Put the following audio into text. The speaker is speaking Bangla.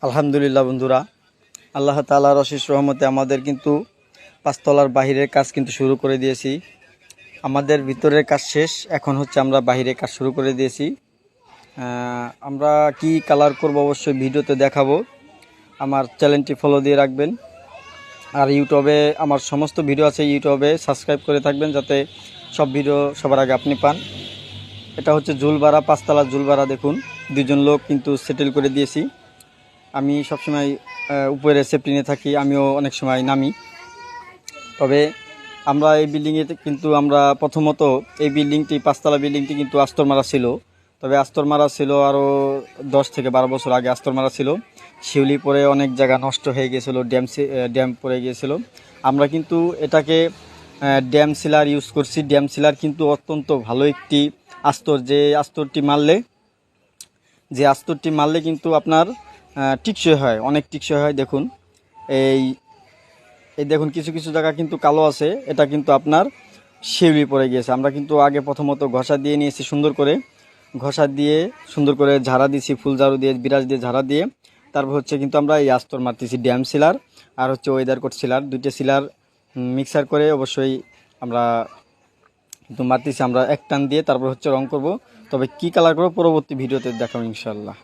আলহামদুলিল্লাহ বন্ধুরা, আল্লাহ তাআলার অশেষ রহমতে আমাদের কিন্তু পাঁচতলার বাহিরের কাজ কিন্তু শুরু করে দিয়েছি। আমাদের ভিতরের কাজ শেষ, এখন হচ্ছে আমরা বাহিরের কাজ শুরু করে দিয়েছি। আমরা কি কালার করব অবশ্যই ভিডিওতে দেখাবো। আমার চ্যানেলটি ফলো দিয়ে রাখবেন, আর ইউটিউবে আমার সমস্ত ভিডিও আছে, ইউটিউবে সাবস্ক্রাইব করে থাকবেন যাতে সব ভিডিও সবার আগে আপনি পান। এটা হচ্ছে জুলবাড়া, পাঁচতলার জুলবাড়া। দেখুন, দুজন লোক কিন্তু সেটেল করে দিয়েছি। আমি সবসময় উপরে সেফটি থাকি, আমিও অনেক সময় নামি। তবে আমরা এই বিল্ডিংয়ে কিন্তু আমরা প্রথমত এই বিল্ডিংটি, পাঁচতলা বিল্ডিংটি কিন্তু আস্তর মারা ছিল। তবে আস্তর মারা ছিল আরও 10 থেকে 12 বছর আগে আস্তর মারা ছিল। শিউলি পরে অনেক জায়গা নষ্ট হয়ে গিয়েছিলো, ড্যাম পড়ে গিয়েছিল। আমরা কিন্তু এটাকে ড্যাম সিলার ইউজ করছি। ড্যাম সিলার কিন্তু অত্যন্ত ভালো একটি আস্তর, যে আস্তরটি মারলে কিন্তু আপনার টিকসই হয়, অনেক টিকসই হয়। দেখুন, এই দেখুন কিছু কিছু জায়গা কিন্তু কালো আছে, এটা কিন্তু আপনার শিউলি পড়ে গিয়েছে। আমরা কিন্তু আগে প্রথমত ঘষা দিয়ে নিয়েছি, ঘষা দিয়ে সুন্দর করে ঝাড়া দিয়েছি, ফুল ঝাড়ু দিয়ে, বিরাজ দিয়ে ঝাড়া দিয়ে তারপর হচ্ছে কিন্তু আমরা এই আস্তর মারতেছি। ড্যাম সিলার আর হচ্ছে ওয়েদার কোট সিলার, দুইটা সিলার মিক্সার করে অবশ্যই আমরা কিন্তু মারতেছি। আমরা এক টান দিয়ে তারপর হচ্ছে রং করব। তবে কি কালার করবো পরবর্তী ভিডিওতে দেখাবো ইনশাল্লাহ।